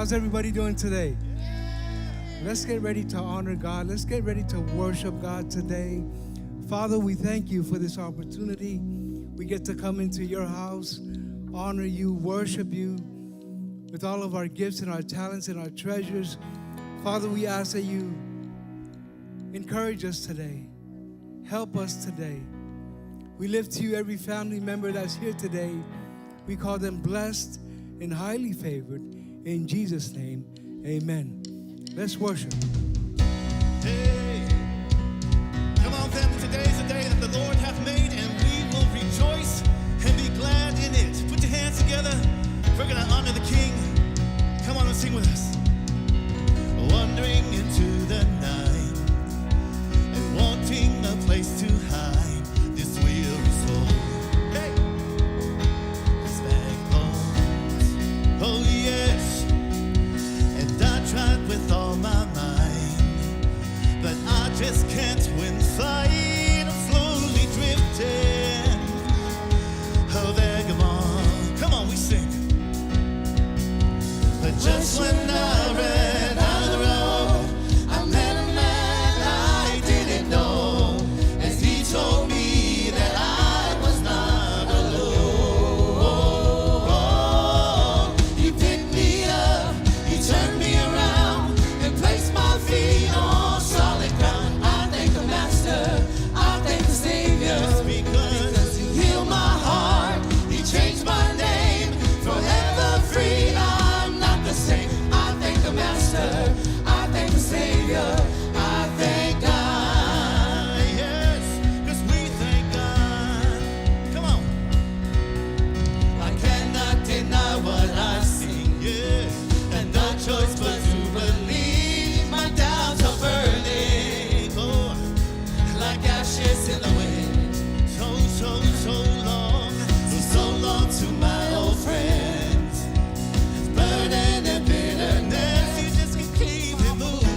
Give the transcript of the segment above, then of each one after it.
How's everybody doing today? Let's get ready to honor God. Let's get ready to worship God today. Father, we thank you for this opportunity. We get to come into your house, honor you, worship you with all of our gifts and our talents and our treasures. Father, we ask that you encourage us today. Help us today. We lift to you every family member that's here today. We call them blessed and highly favored. In Jesus' name, amen. Let's worship. Hey, come on, family. Today is the day that the Lord hath made, and we will rejoice and be glad in it. Put your hands together. We're going to honor the King. Come on and sing with us. Wandering into the night and wanting a place to hide this weary soul. Hey, this backbones. Oh yes, and I tried with all my might, but I just can't win fight. I'm slowly drifting. Oh, vagabond. Come on, we sing. But just when I ran out of the road, I met a man I didn't know, and he told me that I was not alone. He picked me up, he turned me around, and placed my feet on solid ground. I thank the Master, I thank the Savior, because he healed my heart, he changed my name, forever free. I'm not the same. I thank the Master, I thank the Savior, I thank God. Yes, because we thank God. Come on. I cannot deny what I see, yeah, and no choice but to believe. My doubts are burning, oh, like ashes in the wind. So long, so long to my old friends. Burden and bitterness, you just can keep it moving.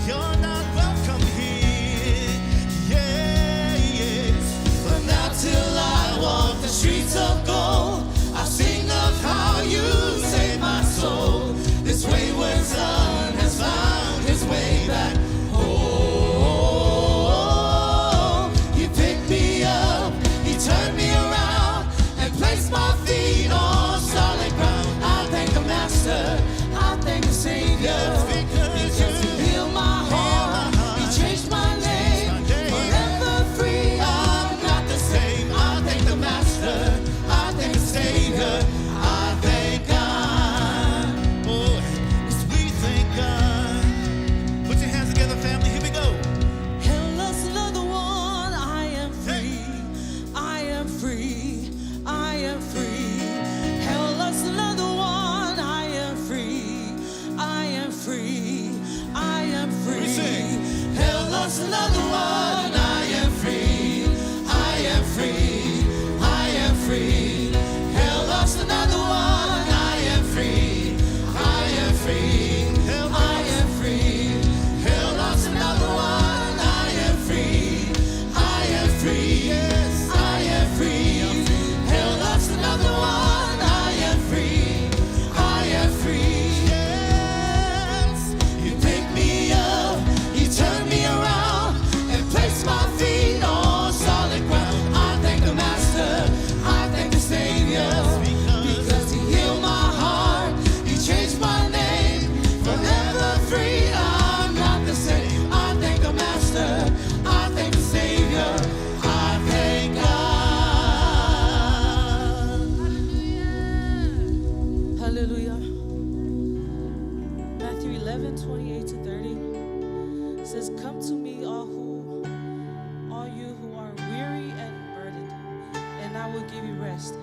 You're not welcome here, yes. But now till I walk the streets of gold, I sing of how you saved my soul. This wayward son has found his way back home. He picked me up, he turned me around, and placed my feet on solid ground. I thank the Master, I thank the Savior, because he healed my heart, he changed my name, forever free. I'm not the same. I thank the Master, I thank the Savior, I thank God. Oh, yes, we thank God. Put your hands together, family. Here we go. Hell, let's love the one. I am free. I am free. I am free. Hell, let's love the one. I am free. I am free. I am free. Hell, let's love the one. I am free. I am free. I am free. Hell, lost another one. I am free. I am free. I am free. Hell, lost another one. I am free. I am free. Yes, I am free. Hell, lost another one. I am free. I am free. Yes, you picked me up, you turned me around, and placed my feet on solid ground. I thank the Master, I thank the Savior, because he healed my heart, he changed my name, forever free. I'm not the same. I thank the Master, I thank the Savior, I thank God. Hallelujah. Matthew 11:28-30 says, "Come to me, all you who are weary and burdened, and I will give you rest.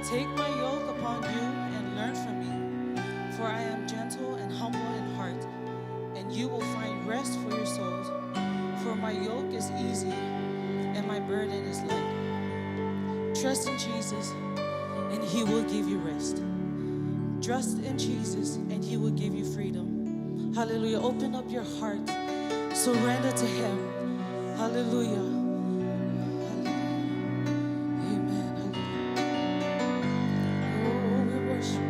Take my yoke upon you and learn from me, for I am gentle and humble in heart, and you will find rest for your souls. For my yoke is easy and my burden is light." Trust in Jesus, and he will give you rest. Trust in Jesus, and he will give you freedom. Hallelujah. Open up your heart. Surrender to him. Hallelujah. Amen. Hallelujah. Oh, we worship.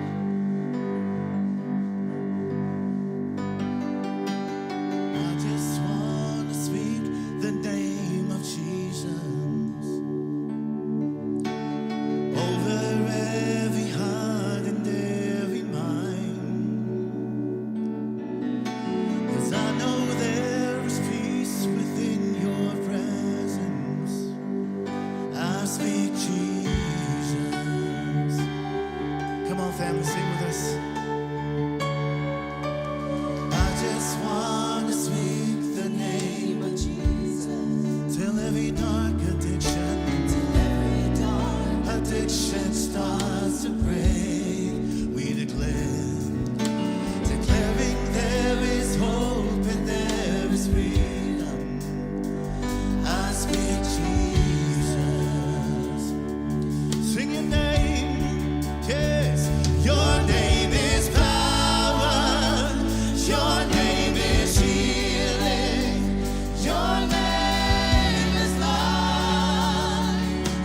starts to break, we declare, declaring there is hope and there is freedom. I speak Jesus. Sing your name, yes. Your name is power. Your name is healing. Your name is life.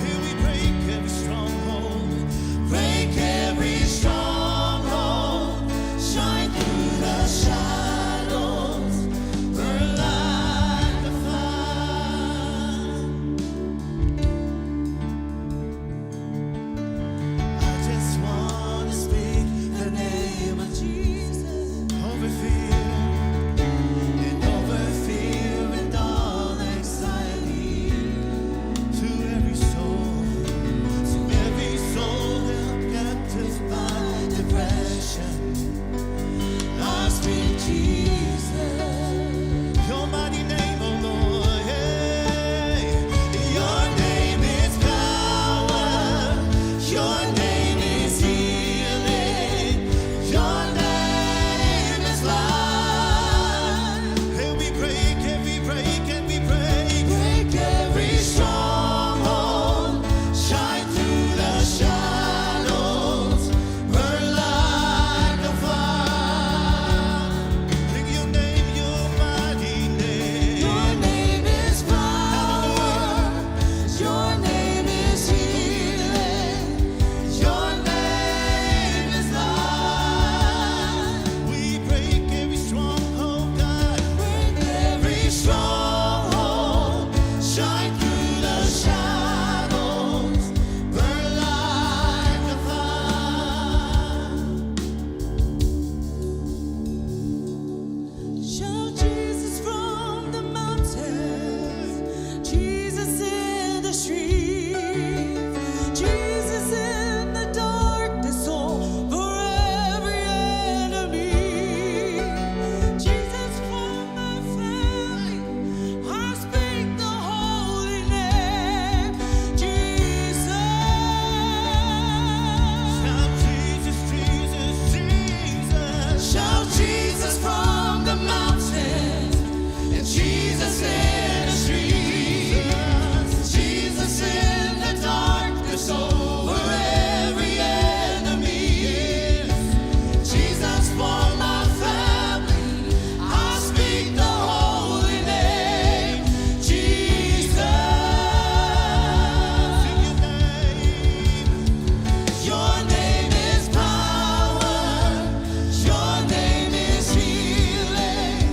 Here we break every stronghold. Break every stronghold. Shine through the shadows. Burn like the fire. I just want to speak the name of Jesus over fear and all anxiety. To every soul held captive by depression, I speak Jesus. Your mighty name, oh Lord, hey. Your name is power. Your name is healing. Your name is life. And we break and we break and we break. Break every stronghold. Shine through the shadows. Burn like a fire. Sing your name, your mighty name. Your name is power. Your name is healing. Your name is life. We break every stronghold, God. Break every stronghold. Shine through the shadows. Burn like a fire. Shout Jesus from the mountains, Jesus in the streets, Jesus in the darkness over every enemy. Jesus for my family, I speak the holy name, Jesus. Shout Jesus, Jesus, Jesus. Shout Jesus from the mountains, and Jesus in the streets, Jesus in the darkness over every enemy. Jesus for my family, I speak the holy name, Jesus. Your name is power. Your name is healing.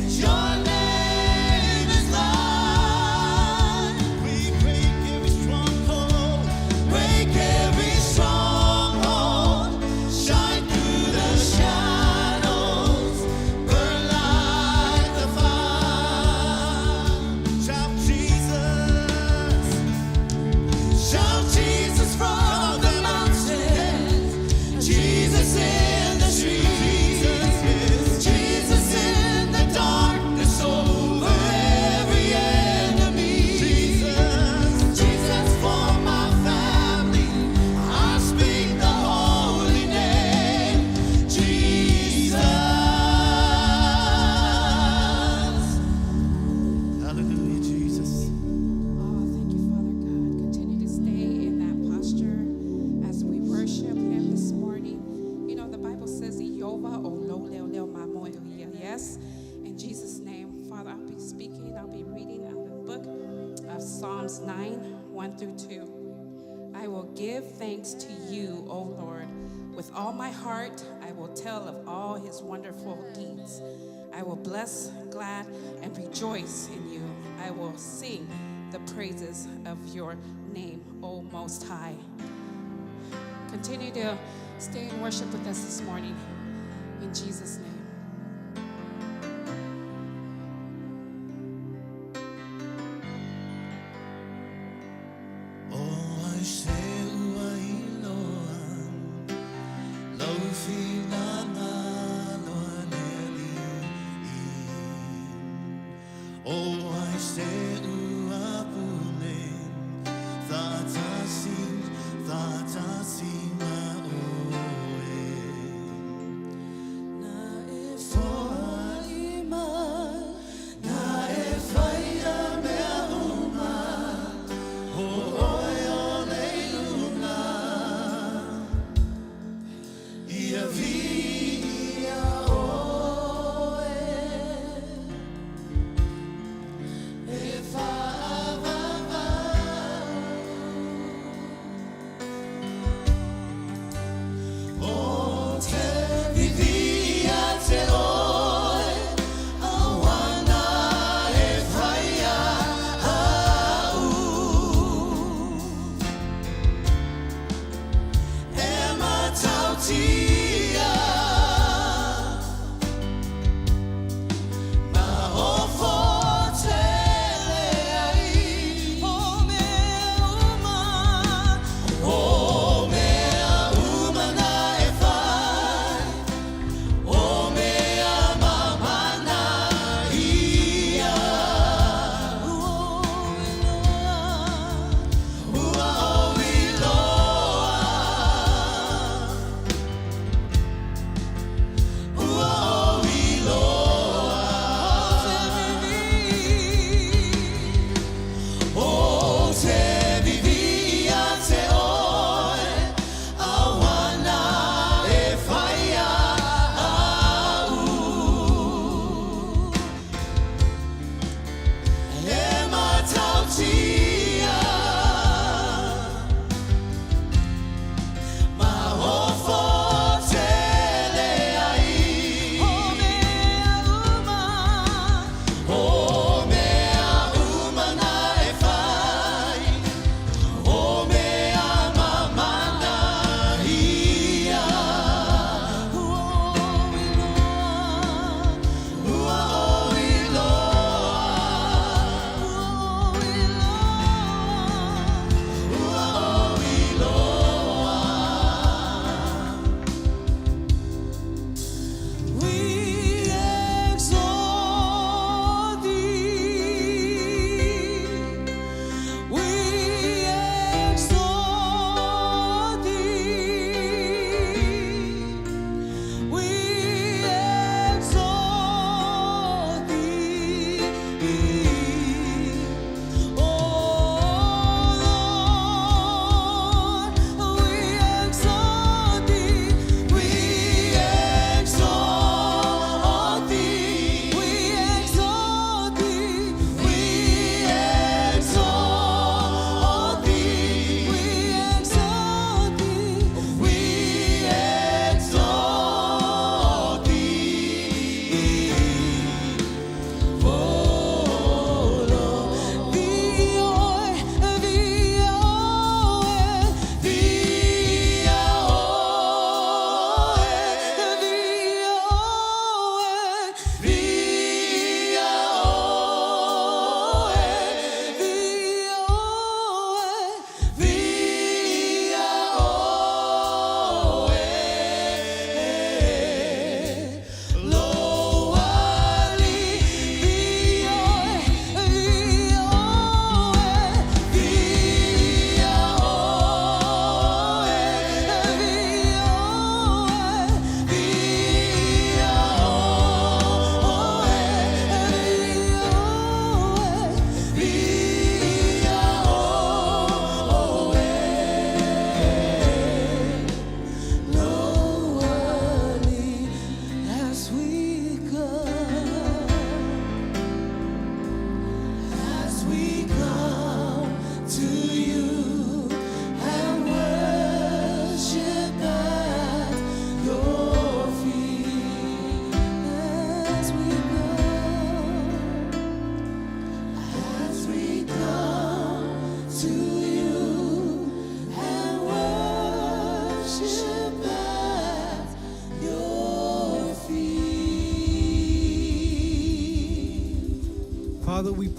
Your name is life. We break every stronghold. Break every stronghold. Shine through the shadows. Burn like the fire. Shout Jesus. Shout Jesus from the mountains, Jesus in the streets, Jesus in the darkness over every enemy. Jesus for my family, I speak the holy name, Jesus. Hallelujah, Jesus. Oh, thank you, Father God. Continue to stay in that posture as we worship Him this morning. You know, the Bible says, Jehovah ololeo mamoya. Yes? In Jesus' name, Father, I'll be speaking, I'll be reading out of the book of Psalms 9:1-2. I will give thanks to you, O Lord. With all my heart, I will tell of all His wonderful deeds. I will bless, glad, and rejoice in you. I will sing the praises of your name, O Most High. Continue to stay in worship with us this morning. In Jesus' name. Oh, I say, Uailoa, Lofi Nana Loaneli. Oh, I say, Uapunen, Thata Sin, Thata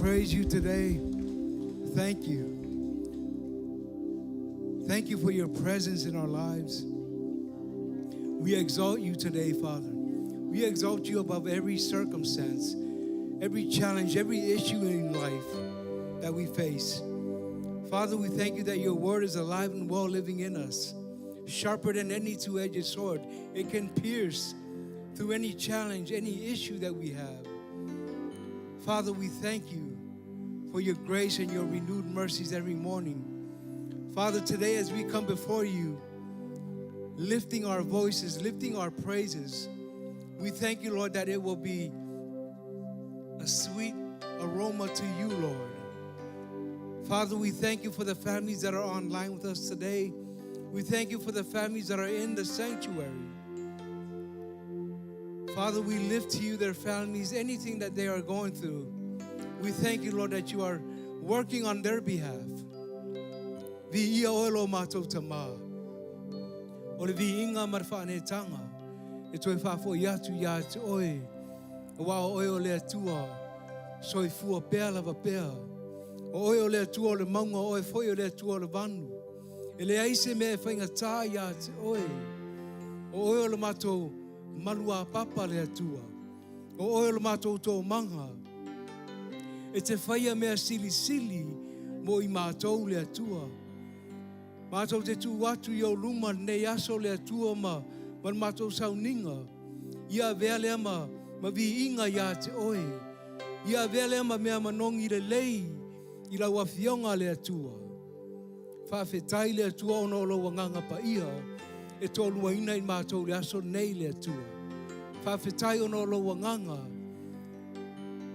praise you today. Thank you. Thank you for your presence in our lives. We exalt you today, Father. We exalt you above every circumstance, every challenge, every issue in life that we face. Father, we thank you that your word is alive and well living in us, sharper than any two-edged sword. It can pierce through any challenge, any issue that we have. Father, we thank you for your grace and your renewed mercies every morning. Father, today as we come before you, lifting our voices, lifting our praises, we thank you, Lord, that it will be a sweet aroma to you, Lord. Father, we thank you for the families that are online with us today. We thank you for the families that are in the sanctuary. Father, we lift to you their families, anything that they are going through. We thank you, Lord, that you are working on their behalf. Vi ia oelo mātou tama. O le vi inga marwhane tanga. E toi whafo iatu ia te oe. Wa o oe o le atua. Soi fua pēa lava pēa. O oe o le atua o le maunga oe foi o le atua o le vanu. E le aise me e whainga tā ia te oe. O oe o le mātou malua papa le atua. O oe o le mātou tō manga. E te whaia mea sili sili mo I mātou le atua. Mātou te tū atu I o luma nei aso le atua ma mātou sauninga. Ia vea lea ma vi inga ia te oe. Ia vea lea ma mea manongi le lei I lau awhionga le atua. Whawhetai le atua ono lo wanganga pa ia. E tōlua ina I mātou le aso nei le atua. Whawhetai ono lo wanganga.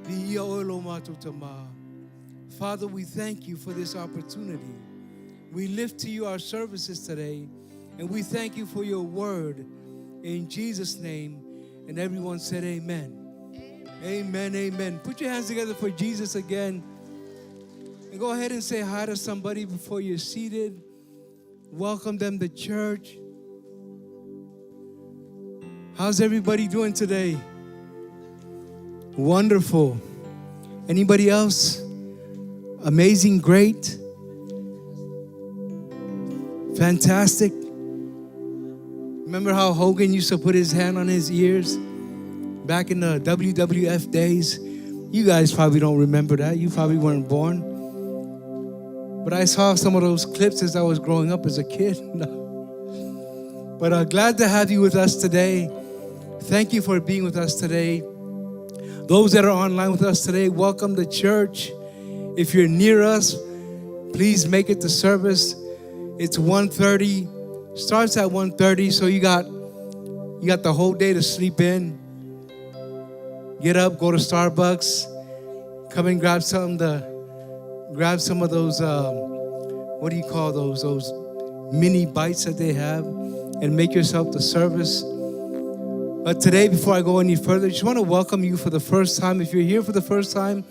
Vi ia oe lo mātou tama. Father, we thank you for this opportunity. We lift to you our services today, and we thank you for your word in Jesus' name. And everyone said amen. Amen, amen. Put your hands together for Jesus again. And go ahead and say hi to somebody before you're seated. Welcome them to church. How's everybody doing today? Wonderful. Anybody else? Amazing, great. Fantastic. Remember how Hogan used to put his hand on his ears back in the WWF days? You guys probably don't remember that. You probably weren't born. But I saw some of those clips as I was growing up as a kid. But glad to have you with us today. Thank you for being with us today. Those that are online with us today, welcome to church. If you're near us, please make it to service. It's 1:30. Starts at 1:30, so you got the whole day to sleep in. Get up, go to Starbucks, come and grab some of those what do you call those mini bites that they have, and make yourself to service. But today, before I go any further, I just want to welcome you for the first time. If you're here for the first time,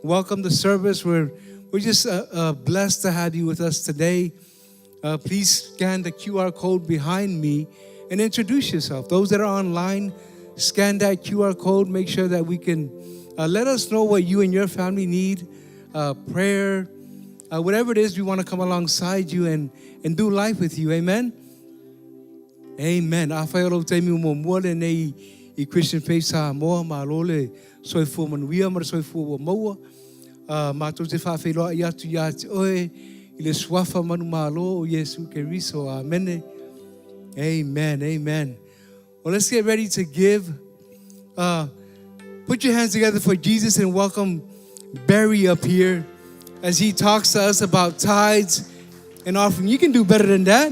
welcome to service. We're just blessed to have you with us today. Please scan the QR code behind me and introduce yourself. Those that are online, scan that QR code. Make sure that we can let us know what you and your family need, prayer, whatever it is. We want to come alongside you and do life with you. Amen. Amen. Afaelo te mi mo mole nei I Christian Faith Samoa malole soi fu manuia mar soi fu moa ma to te fa felo ia tu ia oe I le swafa manu malo o Yesu Keriso. Amen. Amen. Amen. Well, let's get ready to give. Put your hands together for Jesus and welcome Barry up here as he talks to us about tithes and offering. You can do better than that.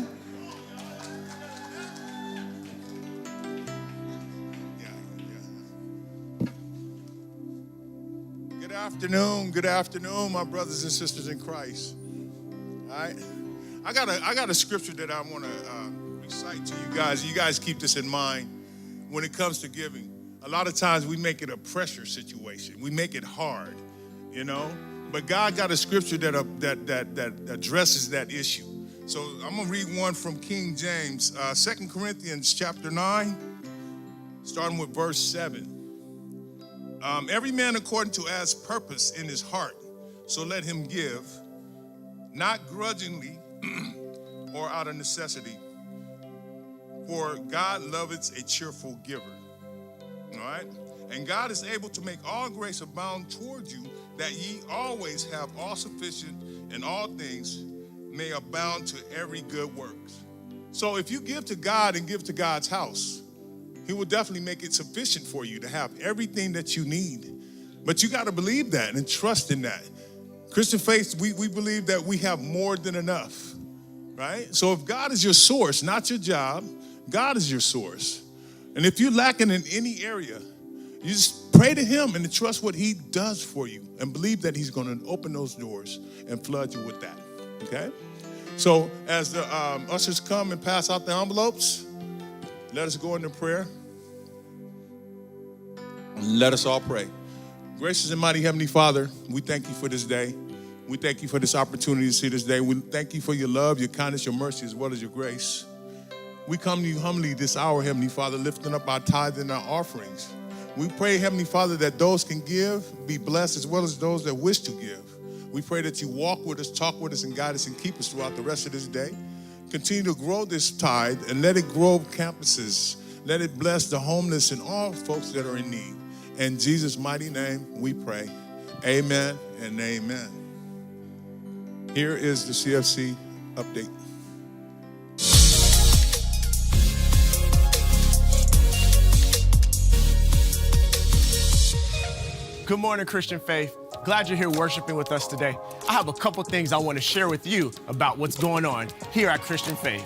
Good afternoon, my brothers and sisters in Christ. All right, I got a scripture that I want to recite to you guys. You guys keep this in mind when it comes to giving. A lot of times we make it a pressure situation. We make it hard, you know. But God got a scripture that addresses that issue. So I'm gonna read one from King James, 2 Corinthians chapter 9, starting with verse 7. Every man according to as purpose in his heart, so let him give, not grudgingly or out of necessity, for God loveth a cheerful giver. All right? And God is able to make all grace abound toward you, that ye always have all sufficient in all things, may abound to every good works. So if you give to God and give to God's house, he will definitely make it sufficient for you to have everything that you need. But you got to believe that and trust in that. Christian faith, we believe that we have more than enough, right? So if God is your source, not your job, God is your source. And if you're lacking in any area, you just pray to him and trust what he does for you and believe that he's going to open those doors and flood you with that, okay? So as the ushers come and pass out the envelopes, let us go into prayer. Let us all pray. Gracious and mighty Heavenly Father, we thank you for this day. We thank you for this opportunity to see this day. We thank you for your love, your kindness, your mercy, as well as your grace. We come to you humbly this hour, Heavenly Father, lifting up our tithes and our offerings. We pray, Heavenly Father, that those can give, be blessed, as well as those that wish to give. We pray that you walk with us, talk with us, and guide us and keep us throughout the rest of this day. Continue to grow this tithe and let it grow campuses. Let it bless the homeless and all folks that are in need. In Jesus' mighty name, we pray. Amen and amen. Here is the CFC update. Good morning, Christian Faith. Glad you're here worshiping with us today. I have a couple things I want to share with you about what's going on here at Christian Faith.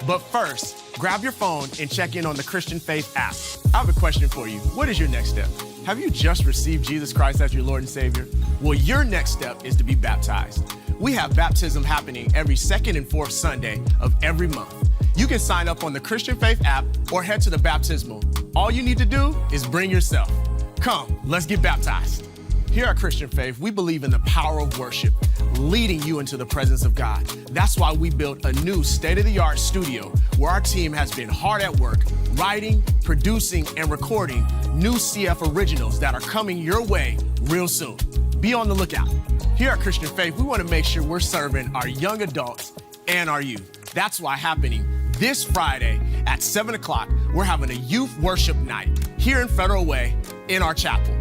But first, grab your phone and check in on the Christian Faith app. I have a question for you. What is your next step? Have you just received Jesus Christ as your Lord and Savior? Well, your next step is to be baptized. We have baptism happening every second and fourth Sunday of every month. You can sign up on the Christian Faith app or head to the baptismal. All you need to do is bring yourself. Come, let's get baptized. Here at Christian Faith, we believe in the power of worship, leading you into the presence of God. That's why we built a new state-of-the-art studio where our team has been hard at work, writing, producing, and recording new CF originals that are coming your way real soon. Be on the lookout. Here at Christian Faith, we want to make sure we're serving our young adults and our youth. That's why happening this Friday at 7 o'clock, we're having a youth worship night here in Federal Way in our chapel.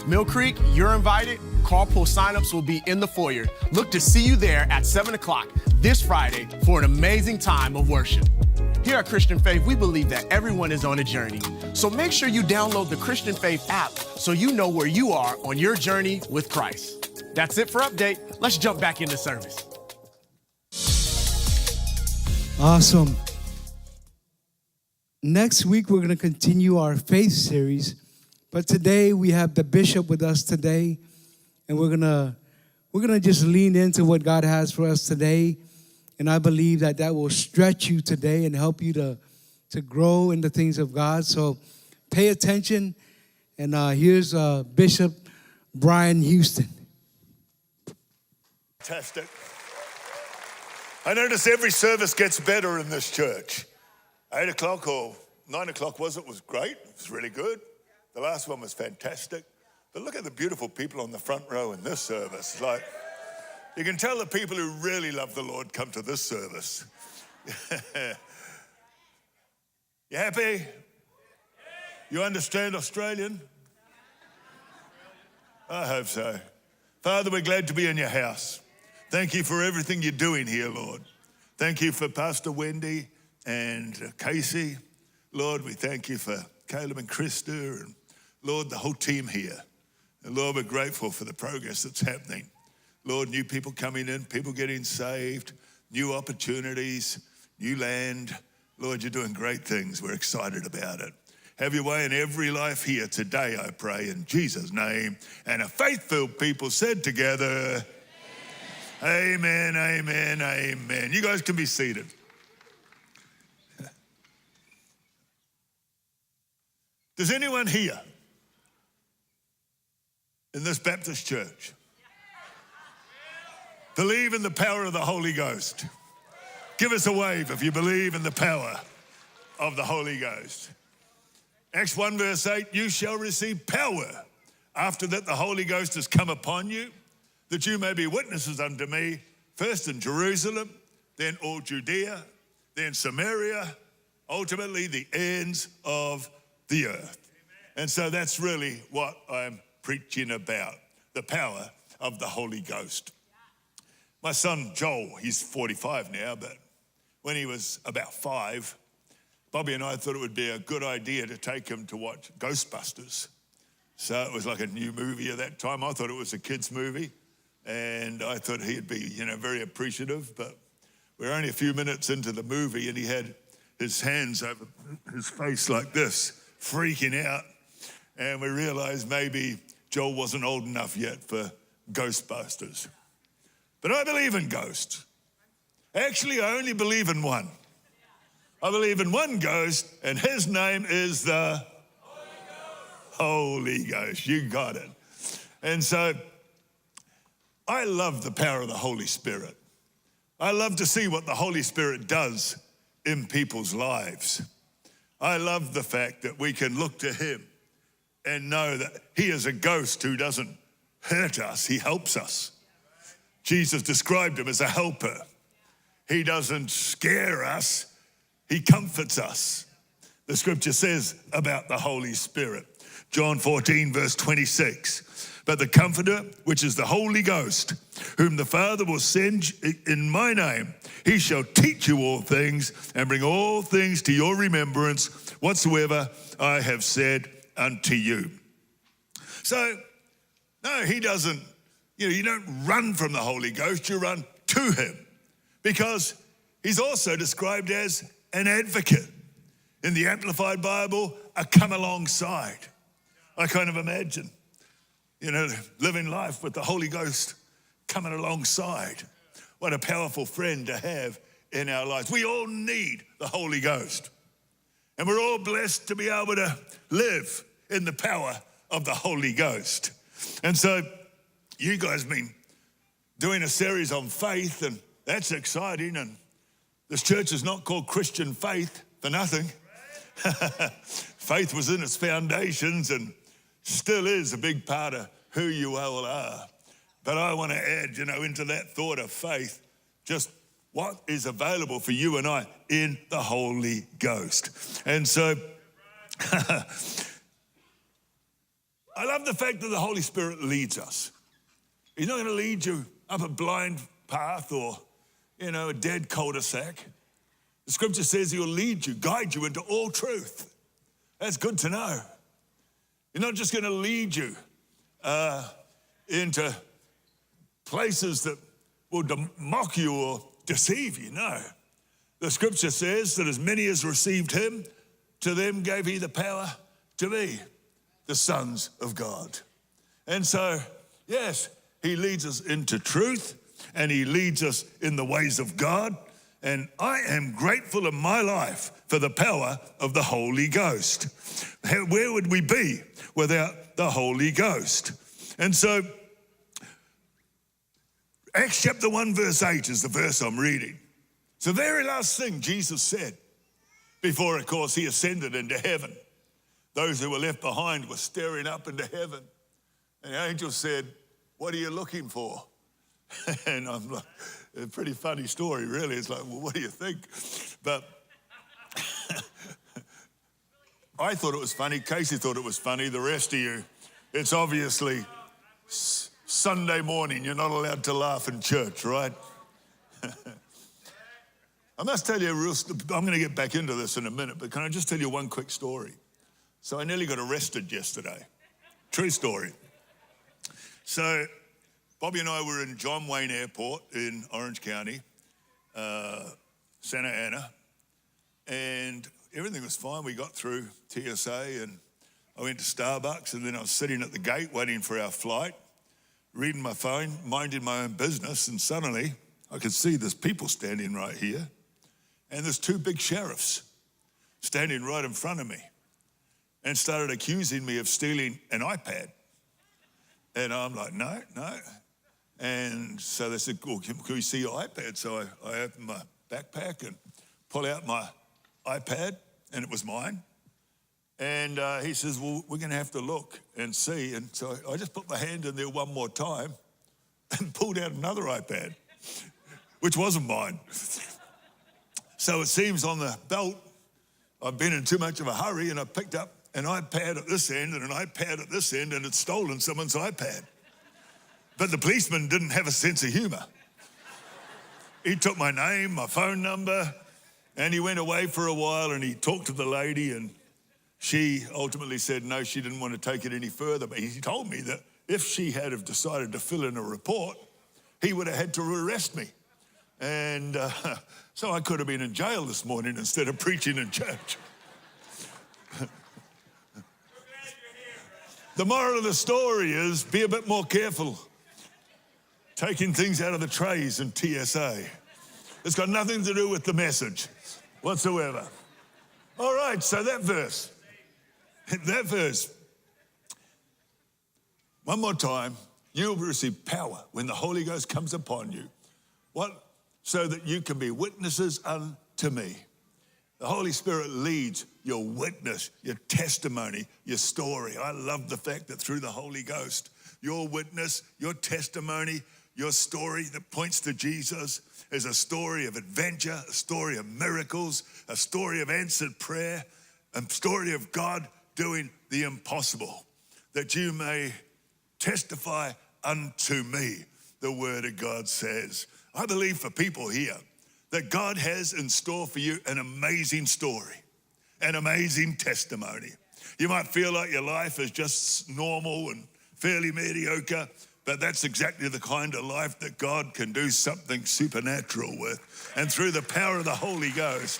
Mill Creek, you're invited. Carpool signups will be in the foyer. Look to see you there at 7 o'clock this Friday for an amazing time of worship. Here at Christian Faith, we believe that everyone is on a journey. So make sure you download the Christian Faith app so you know where you are on your journey with Christ. That's it for update. Let's jump back into service. Awesome. Next week, we're going to continue our faith series. But today we have the bishop with us today, and we're gonna just lean into what God has for us today. And I believe that will stretch you today and help you to grow in the things of God. So pay attention. And here's Bishop Brian Houston. Fantastic. I notice every service gets better in this church. 8 o'clock or 9 o'clock was great. It was really good. The last one was fantastic. But look at the beautiful people on the front row in this service. Like, you can tell the people who really love the Lord come to this service. You happy? You understand Australian? I hope so. Father, we're glad to be in your house. Thank you for everything you're doing here, Lord. Thank you for Pastor Wendy and Casey. Lord, we thank you for Caleb and Krista and Lord, the whole team here. And Lord, we're grateful for the progress that's happening. Lord, new people coming in, people getting saved, new opportunities, new land. Lord, you're doing great things. We're excited about it. Have your way in every life here today, I pray, in Jesus' name. And a faith-filled people said together, amen, amen, amen. You guys can be seated. Does anyone here in this Baptist church believe in the power of the Holy Ghost? Give us a wave if you believe in the power of the Holy Ghost. Acts 1 verse 8, you shall receive power After that, the Holy Ghost has come upon you, that you may be witnesses unto me, first in Jerusalem, then all Judea, then Samaria, ultimately the ends of the earth. And so that's really what I'm preaching about, the power of the Holy Ghost. My son Joel, he's 45 now, but when he was about 5, Bobby and I thought it would be a good idea to take him to watch Ghostbusters. So it was like a new movie at that time. I thought it was a kid's movie, and I thought he'd be, very appreciative. But we're only a few minutes into the movie, and he had his hands over his face like this, freaking out. And we realized maybe Joel wasn't old enough yet for Ghostbusters. But I believe in ghosts. Actually, I only believe in one. I believe in one ghost, and his name is the Holy Ghost. You got it. And so I love the power of the Holy Spirit. I love to see what the Holy Spirit does in people's lives. I love the fact that we can look to him and know that he is a ghost who doesn't hurt us, he helps us. Jesus described him as a helper. He doesn't scare us, he comforts us. The scripture says about the Holy Spirit, John 14, verse 26, but the Comforter, which is the Holy Ghost, whom the Father will send in my name, he shall teach you all things and bring all things to your remembrance whatsoever I have said unto you. So, no, he doesn't, you don't run from the Holy Ghost, you run to him, because he's also described as an advocate. In the Amplified Bible, a come alongside. I kind of imagine, living life with the Holy Ghost coming alongside. What a powerful friend to have in our lives. We all need the Holy Ghost. And we're all blessed to be able to live in the power of the Holy Ghost. And so you guys have been doing a series on faith, and that's exciting. And this church is not called Christian Faith for nothing. Faith was in its foundations and still is a big part of who you all are. But I want to add, into that thought of faith, just what is available for you and I in the Holy Ghost. And so I love the fact that the Holy Spirit leads us. He's not going to lead you up a blind path or, a dead cul-de-sac. The scripture says he'll lead you, guide you into all truth. That's good to know. You're not just going to lead you into places that will mock you or deceive you. No. The scripture says that as many as received him, to them gave he the power to be the sons of God. And so, yes, he leads us into truth and he leads us in the ways of God. And I am grateful in my life for the power of the Holy Ghost. Where would we be without the Holy Ghost? And so, Acts chapter 1, verse 8 is the verse I'm reading. It's the very last thing Jesus said before, of course, he ascended into heaven. Those who were left behind were staring up into heaven. And the angel said, "What are you looking for?" And I'm like, a pretty funny story, really. It's like, well, what do you think? But I thought it was funny. Casey thought it was funny. The rest of you, it's obviously Sunday morning. You're not allowed to laugh in church, right? I must tell you I'm going to get back into this in a minute, but can I just tell you one quick story? So I nearly got arrested yesterday. True story. So Bobby and I were in John Wayne Airport in Orange County, Santa Ana, and everything was fine. We got through TSA and I went to Starbucks, and then I was sitting at the gate waiting for our flight, reading my phone, minding my own business, and suddenly I could see there's people standing right here, and there's 2 big sheriffs standing right in front of me and started accusing me of stealing an iPad. And I'm like, no. And so they said, well, can we see your iPad? So I opened my backpack and pull out my iPad, and it was mine. And he says, well, we're going to have to look and see. And so I just put my hand in there one more time and pulled out another iPad, which wasn't mine. So it seems on the belt, I've been in too much of a hurry and I picked up an iPad at this end and an iPad at this end and had stolen someone's iPad. But the policeman didn't have a sense of humor. He took my name, my phone number, and he went away for a while and he talked to the lady, and she ultimately said no, she didn't want to take it any further. But he told me that if she had have decided to fill in a report, he would have had to arrest me. And so I could have been in jail this morning instead of preaching in church. The moral of the story is be a bit more careful taking things out of the trays in TSA. It's got nothing to do with the message whatsoever. All right, so that verse. One more time, you'll receive power when the Holy Ghost comes upon you. What? So that you can be witnesses unto me. The Holy Spirit leads your witness, your testimony, your story. I love the fact that through the Holy Ghost, your witness, your testimony, your story that points to Jesus is a story of adventure, a story of miracles, a story of answered prayer, a story of God doing the impossible, that you may testify unto me, the word of God says. I believe for people here that God has in store for you an amazing story, an amazing testimony. You might feel like your life is just normal and fairly mediocre, but that's exactly the kind of life that God can do something supernatural with. And through the power of the Holy Ghost,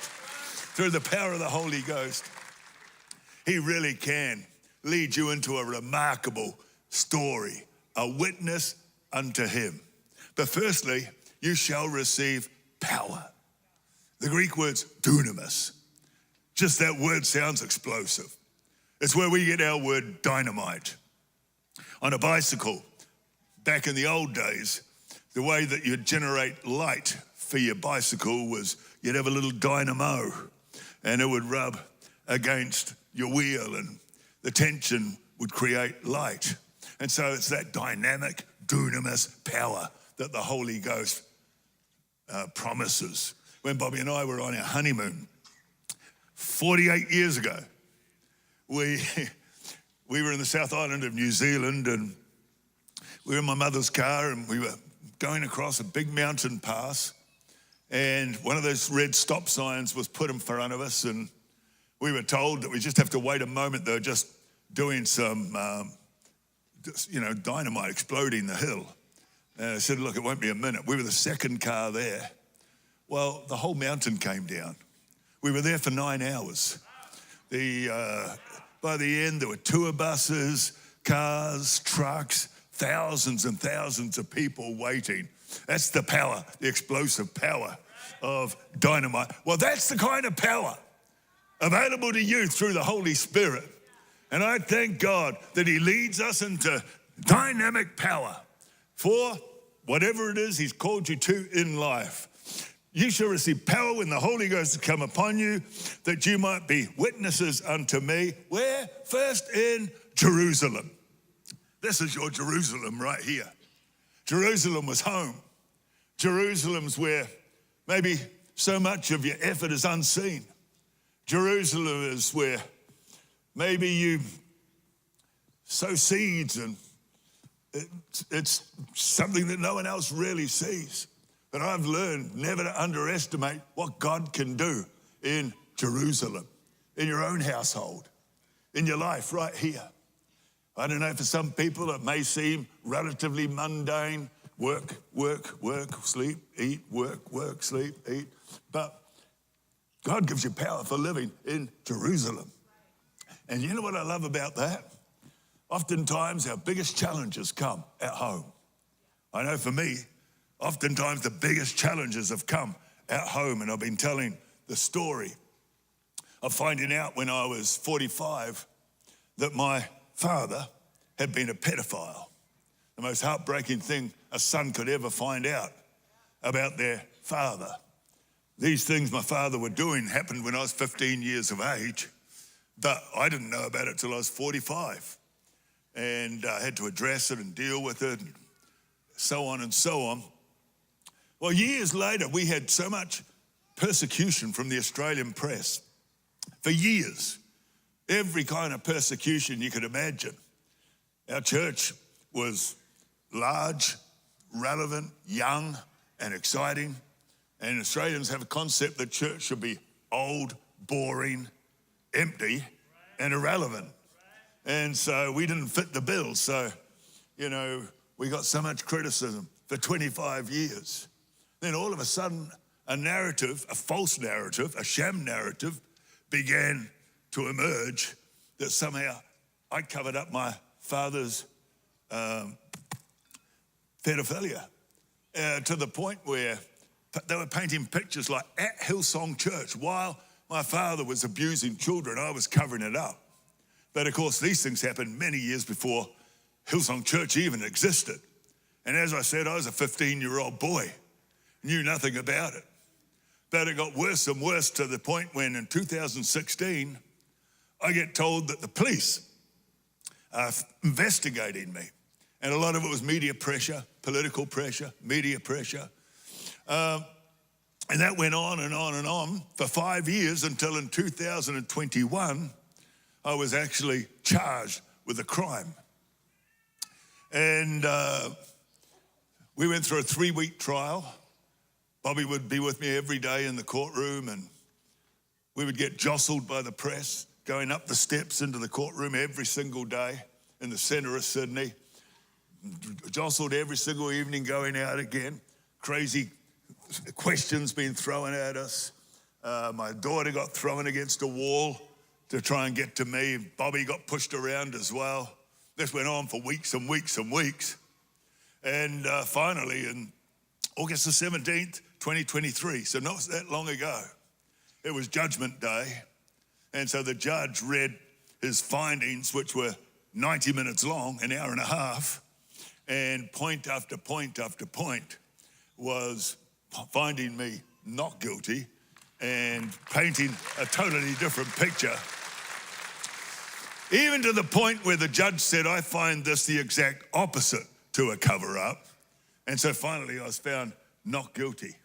he really can lead you into a remarkable story, a witness unto him. But firstly, you shall receive power. The Greek word's dunamis. Just that word sounds explosive. It's where we get our word dynamite. On a bicycle, back in the old days, the way that you'd generate light for your bicycle was you'd have a little dynamo and it would rub against your wheel and the tension would create light. And so it's that dynamic dunamis power that the Holy Ghost promises. When Bobby and I were on our honeymoon 48 years ago, we were in the South Island of New Zealand, and we were in my mother's car and we were going across a big mountain pass, and one of those red stop signs was put in front of us, and we were told that we just have to wait a moment. They were just doing some, dynamite exploding the hill. And I said, look, it won't be a minute. We were the second car there. Well, the whole mountain came down. We were there for 9 hours. By the end, there were tour buses, cars, trucks, thousands and thousands of people waiting. That's the power, the explosive power of dynamite. Well, that's the kind of power available to you through the Holy Spirit. And I thank God that he leads us into dynamic power for whatever it is he's called you to in life. You shall receive power when the Holy Ghost has come upon you, that you might be witnesses unto me. Where? First in Jerusalem. This is your Jerusalem right here. Jerusalem was home. Jerusalem's where maybe so much of your effort is unseen. Jerusalem is where maybe you sow seeds and it's something that no one else really sees. But I've learned never to underestimate what God can do in Jerusalem, in your own household, in your life right here. I don't know, for some people it may seem relatively mundane. Work, sleep, eat, work, sleep, eat. But God gives you power for living in Jerusalem. And you know what I love about that? Oftentimes our biggest challenges come at home. I know for me, oftentimes the biggest challenges have come at home, and I've been telling the story of finding out when I was 45 that my father had been a pedophile. The most heartbreaking thing a son could ever find out about their father. These things my father were doing happened when I was 15 years of age. But I didn't know about it till I was 45. And I had to address it and deal with it, and so on and so on. Well, years later, we had so much persecution from the Australian press. For years, every kind of persecution you could imagine. Our church was large, relevant, young, and exciting. And Australians have a concept that church should be old, boring, empty, and irrelevant. And so we didn't fit the bill. So, we got so much criticism for 25 years. Then all of a sudden, a narrative, a false narrative, a sham narrative began to emerge that somehow I covered up my father's pedophilia to the point where they were painting pictures like at Hillsong Church. While my father was abusing children, I was covering it up. But of course, these things happened many years before Hillsong Church even existed. And as I said, I was a 15-year-old boy, knew nothing about it. But it got worse and worse to the point when in 2016, I get told that the police are investigating me. And a lot of it was media pressure, political pressure, media pressure. And that went on and on and on for 5 years until in 2021, I was actually charged with a crime. And we went through a 3-week trial. Bobby would be with me every day in the courtroom, and we would get jostled by the press, going up the steps into the courtroom every single day in the center of Sydney, jostled every single evening, going out again, crazy questions being thrown at us. My daughter got thrown against a wall to try and get to me. Bobby got pushed around as well. This went on for weeks and weeks and weeks. And finally, in August the 17th, 2023, so not that long ago, it was Judgment Day. And so the judge read his findings, which were 90 minutes long, an hour and a half, and point after point after point was finding me not guilty and painting a totally different picture. Even to the point where the judge said, I find this the exact opposite to a cover-up. And so finally I was found not guilty.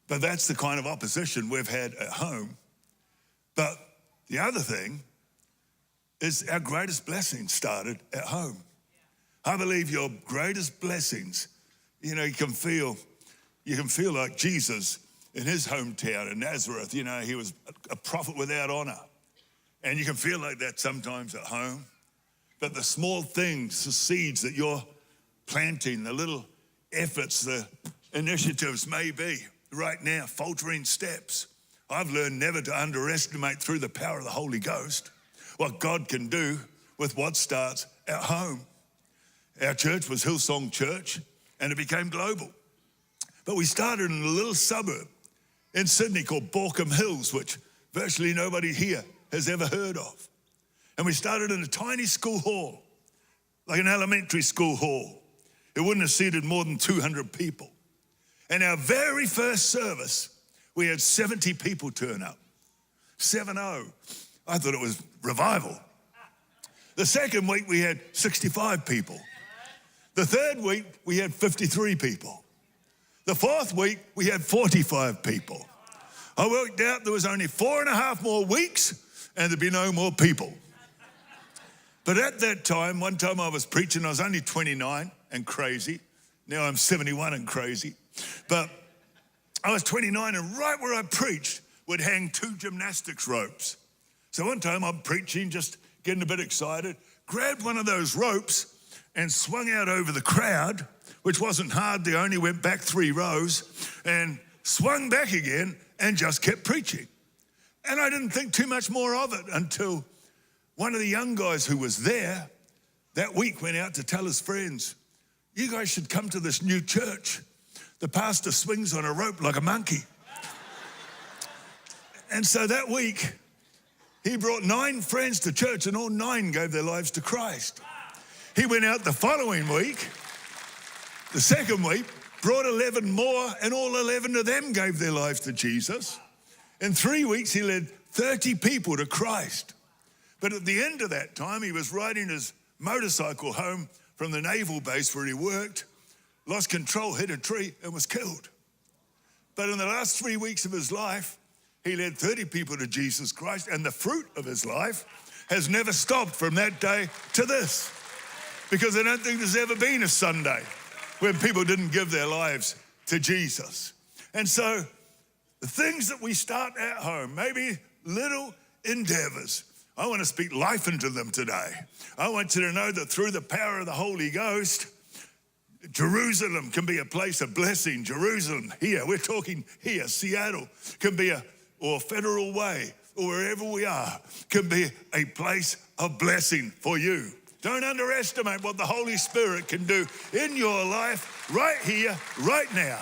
But that's the kind of opposition we've had at home. But the other thing is our greatest blessing started at home. I believe your greatest blessings, you can feel like Jesus in his hometown in Nazareth. He was a prophet without honor. And you can feel like that sometimes at home. But the small things, the seeds that you're planting, the little efforts, the initiatives may be right now, faltering steps. I've learned never to underestimate through the power of the Holy Ghost what God can do with what starts at home. Our church was Hillsong Church, and it became global. But we started in a little suburb in Sydney called Borkham Hills, which virtually nobody here has ever heard of. And we started in a tiny school hall, like an elementary school hall. It wouldn't have seated more than 200 people. And our very first service, we had 70 people turn up. 70. I thought it was revival. The second week, we had 65 people. The third week, we had 53 people. The fourth week, we had 45 people. I worked out there was only 4.5 more weeks and there'd be no more people. But at that time, one time I was preaching, I was only 29 and crazy. Now I'm 71 and crazy. But I was 29 and right where I preached would hang 2 gymnastics ropes. So one time I'm preaching, just getting a bit excited, grabbed one of those ropes and swung out over the crowd, which wasn't hard, they only went back 3 rows, and swung back again and just kept preaching. And I didn't think too much more of it until one of the young guys who was there that week went out to tell his friends, you guys should come to this new church. The pastor swings on a rope like a monkey. And so that week, he brought 9 friends to church and all 9 gave their lives to Christ. He went out the following week, the second week, brought 11 more and all 11 of them gave their lives to Jesus. In 3 weeks, he led 30 people to Christ. But at the end of that time, he was riding his motorcycle home from the naval base where he worked, lost control, hit a tree, and was killed. But in the last 3 weeks of his life, he led 30 people to Jesus Christ, and the fruit of his life has never stopped from that day to this. Because I don't think there's ever been a Sunday when people didn't give their lives to Jesus. And so the things that we start at home, maybe little endeavors, I want to speak life into them today. I want you to know that through the power of the Holy Ghost, Jerusalem can be a place of blessing. Jerusalem here, we're talking here, Seattle can be or Federal Way, or wherever we are, can be a place of blessing for you. Don't underestimate what the Holy Spirit can do in your life right here, right now.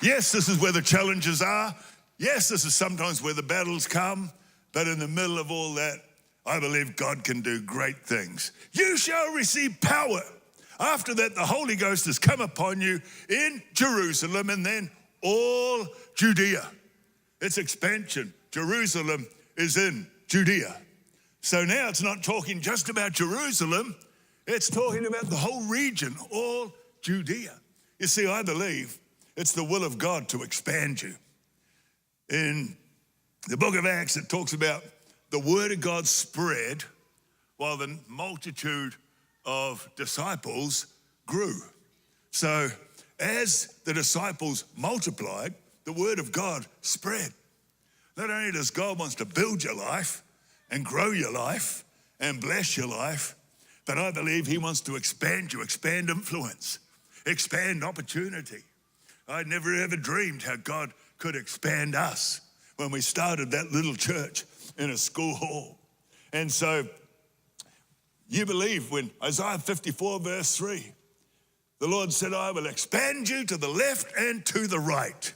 Yes, this is where the challenges are. Yes, this is sometimes where the battles come. But in the middle of all that, I believe God can do great things. You shall receive power. After that, the Holy Ghost has come upon you in Jerusalem and then all Judea. It's expansion. Jerusalem is in Judea. So now it's not talking just about Jerusalem. It's talking about the whole region, all Judea. You see, I believe it's the will of God to expand you. In the book of Acts, it talks about the word of God spread while the multitude of disciples grew. So as the disciples multiplied, the word of God spread. Not only does God wants to build your life and grow your life and bless your life, but I believe he wants to expand you, expand influence, expand opportunity. I'd never ever dreamed how God could expand us when we started that little church in a school hall. And so you believe when Isaiah 54 verse 3, the Lord said, I will expand you to the left and to the right.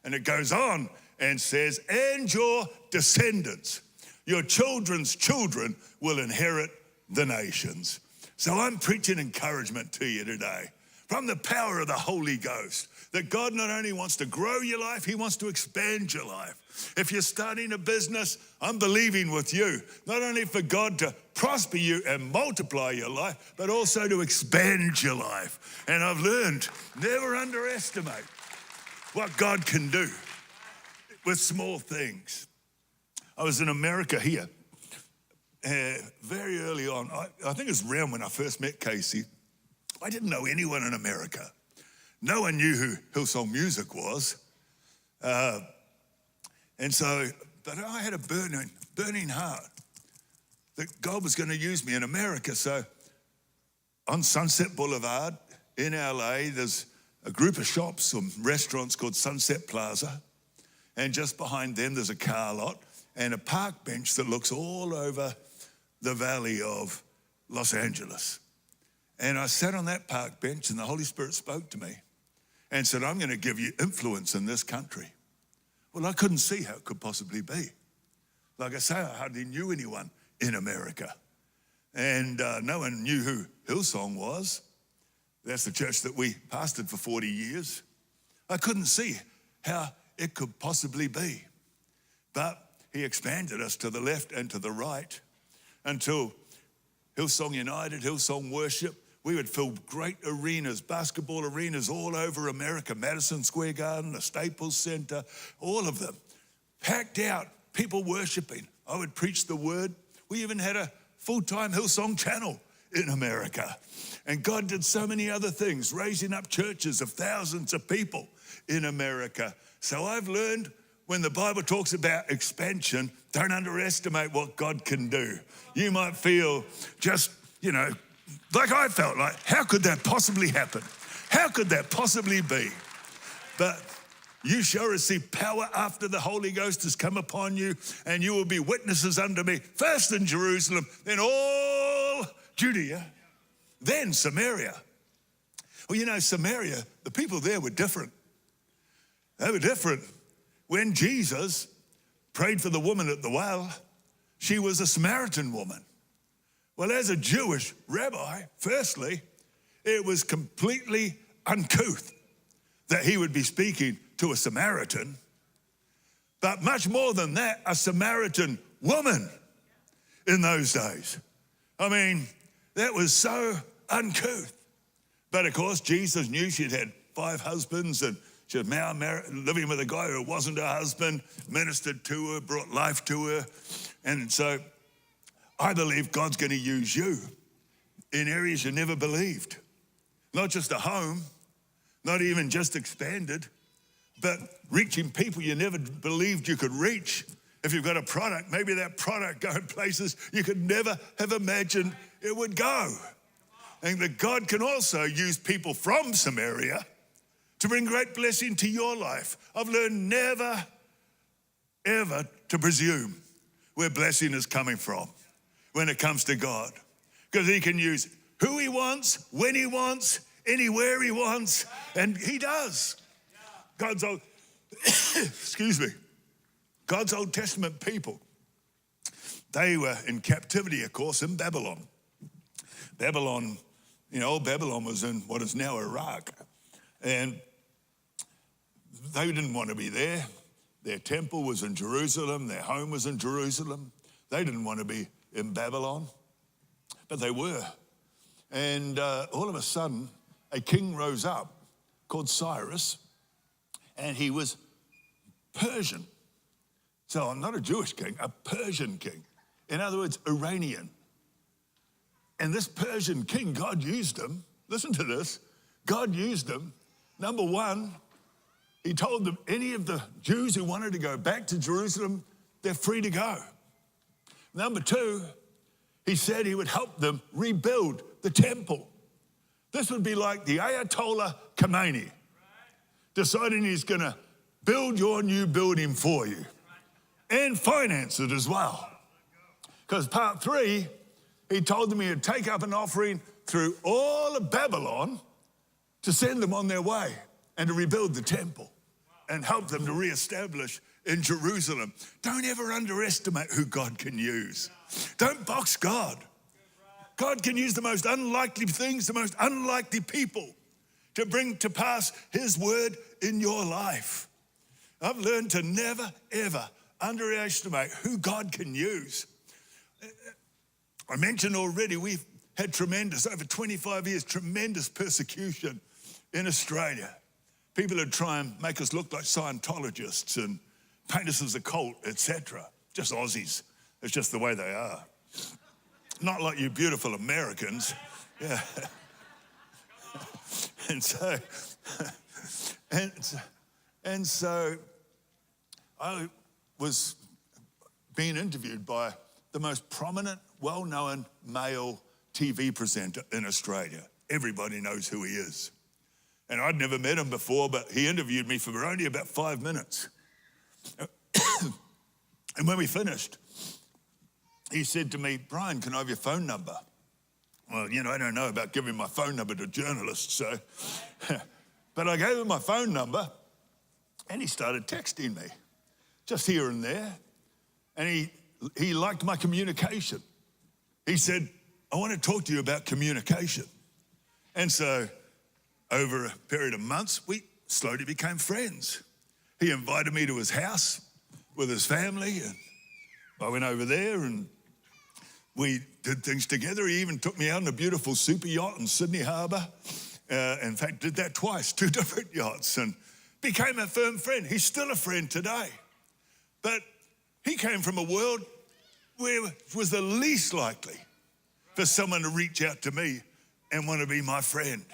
And it goes on and says, and your descendants, your children's children will inherit the nations. So I'm preaching encouragement to you today from the power of the Holy Ghost, that God not only wants to grow your life, he wants to expand your life. If you're starting a business, I'm believing with you, not only for God to prosper you and multiply your life, but also to expand your life. And I've learned, never underestimate what God can do with small things. I was in America here very early on. I think it was around when I first met Casey. I didn't know anyone in America. No one knew who Hillsong Music was. And so, but I had a burning heart that God was going to use me in America. So on Sunset Boulevard in LA, there's a group of shops, some restaurants called Sunset Plaza. And just behind them, there's a car lot and a park bench that looks all over the valley of Los Angeles. And I sat on that park bench and the Holy Spirit spoke to me and said, I'm going to give you influence in this country. Well, I couldn't see how it could possibly be. Like I say, I hardly knew anyone in America. And no one knew who Hillsong was. That's the church that we pastored for 40 years. I couldn't see how it could possibly be. But he expanded us to the left and to the right until Hillsong United, Hillsong Worship, we would fill great arenas, basketball arenas all over America, Madison Square Garden, the Staples Center, all of them, packed out, people worshiping. I would preach the word. We even had a full-time Hillsong channel in America. And God did so many other things, raising up churches of thousands of people in America. So I've learned when the Bible talks about expansion, don't underestimate what God can do. You might feel just, like I felt like, how could that possibly happen? How could that possibly be? But you shall receive power after the Holy Ghost has come upon you, and you will be witnesses unto me, first in Jerusalem, then all Judea, then Samaria. Well, Samaria, the people there were different. They were different. When Jesus prayed for the woman at the well, she was a Samaritan woman. Well, as a Jewish rabbi, firstly, it was completely uncouth that he would be speaking to a Samaritan. But much more than that, a Samaritan woman. in those days. I mean, that was so uncouth. But of course, Jesus knew she'd had 5 husbands, and she was now living with a guy who wasn't her husband, ministered to her, brought life to her. And so I believe God's going to use you in areas you never believed. Not just a home, not even just expanded, but reaching people you never believed you could reach. If you've got a product, maybe that product going places you could never have imagined it would go. And that God can also use people from Samaria to bring great blessing to your life. I've learned never, ever to presume where blessing is coming from when it comes to God. Because he can use who he wants, when he wants, anywhere he wants, and he does. God's old, excuse me, God's Old Testament people, they were in captivity, of course, in Babylon. Babylon, old Babylon was in what is now Iraq. And they didn't want to be there. Their temple was in Jerusalem. Their home was in Jerusalem. They didn't want to be in Babylon, but they were. And all of a sudden, a king rose up called Cyrus, and he was Persian. So not a Jewish king, a Persian king. In other words, Iranian. And this Persian king, God used him. Listen to this. God used him. Number one, he told them any of the Jews who wanted to go back to Jerusalem, they're free to go. Number two, he said he would help them rebuild the temple. This would be like the Ayatollah Khomeini deciding he's going to build your new building for you and finance it as well. Because part 3, he told them he would take up an offering through all of Babylon to send them on their way and to rebuild the temple and help them to reestablish in Jerusalem. Don't ever underestimate who God can use. Don't box God. God can use the most unlikely things, the most unlikely people to bring to pass his word in your life. I've learned to never, ever underestimate who God can use. I mentioned already we've had over 25 years, tremendous persecution in Australia. People would try and make us look like Scientologists and paint us as a cult, etc. Just Aussies. It's just the way they are. Not like you beautiful Americans. Yeah. And so I was being interviewed by the most prominent, well-known male TV presenter in Australia. Everybody knows who he is. And I'd never met him before, but he interviewed me for only about 5 minutes. And when we finished, he said to me, "Brian, can I have your phone number?" Well, I don't know about giving my phone number to journalists, so. But I gave him my phone number, and he started texting me, just here and there. And he liked my communication. He said, "I want to talk to you about communication." And so over a period of months, we slowly became friends. He invited me to his house with his family, and I went over there and we did things together. He even took me out on a beautiful super yacht in Sydney Harbour. In fact, did that twice, 2 different yachts, and became a firm friend. He's still a friend today. But he came from a world where it was the least likely for someone to reach out to me and want to be my friend.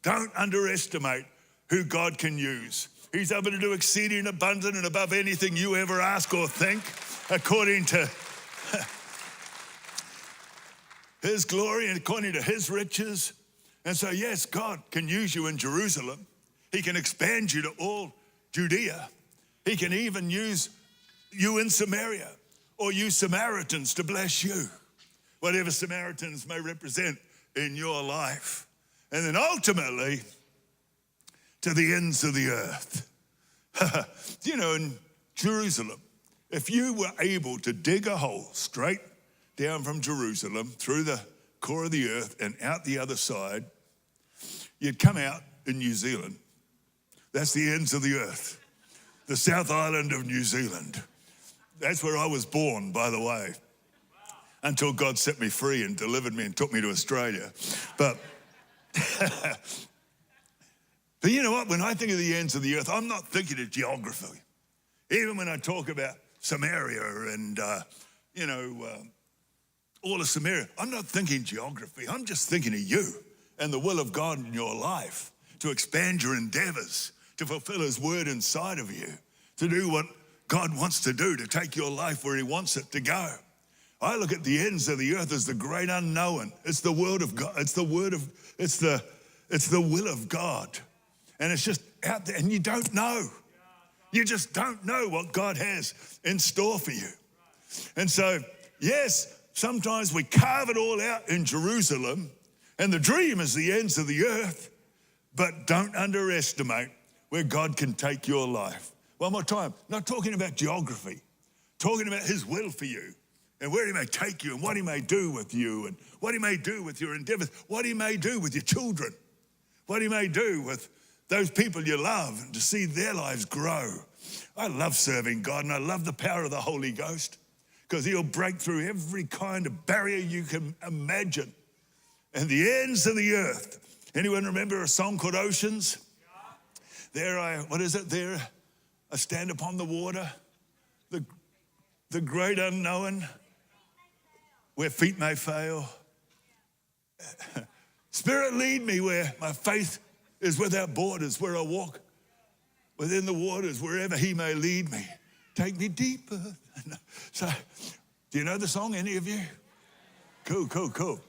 Don't underestimate who God can use. He's able to do exceeding abundant and above anything you ever ask or think, according to his glory and according to his riches. And so, yes, God can use you in Jerusalem. He can expand you to all Judea. He can even use you in Samaria, or use Samaritans to bless you, whatever Samaritans may represent in your life. And then ultimately, to the ends of the earth. In Jerusalem, if you were able to dig a hole straight down from Jerusalem through the core of the earth and out the other side, you'd come out in New Zealand. That's the ends of the earth, the South Island of New Zealand. That's where I was born, by the way. until God set me free and delivered me and took me to Australia. But but you know what? When I think of the ends of the earth, I'm not thinking of geography. Even when I talk about Samaria and, all of Samaria, I'm not thinking geography. I'm just thinking of you and the will of God in your life to expand your endeavors, to fulfill his word inside of you, to do what God wants to do, to take your life where he wants it to go. I look at the ends of the earth as the great unknown. It's the word of God. It's the will of God. And it's just out there, and you don't know. You just don't know what God has in store for you. And so, yes, sometimes we carve it all out in Jerusalem, and the dream is the ends of the earth, but don't underestimate where God can take your life. One more time, not talking about geography, talking about his will for you and where he may take you and what he may do with you and what he may do with your endeavors, what he may do with your children, what he may do with those people you love and to see their lives grow. I love serving God, and I love the power of the Holy Ghost because he'll break through every kind of barrier you can imagine. And the ends of the earth. Anyone remember a song called Oceans? There I stand upon the water, the great unknown, where feet may fail. Spirit, lead me where my faith is without borders, where I walk within the waters, wherever he may lead me. Take me deeper. So, do you know the song, any of you? Cool.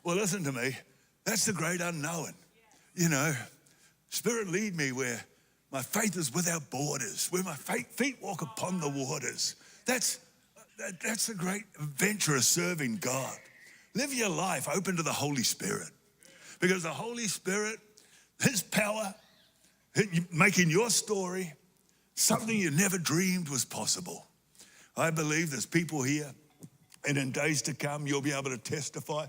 Well, listen to me. That's the great unknown. Spirit, lead me where my faith is without borders, where my feet walk upon the waters. That's the great adventure of serving God. Live your life open to the Holy Spirit, because the Holy Spirit, his power, making your story something you never dreamed was possible. I believe there's people here, and in days to come, you'll be able to testify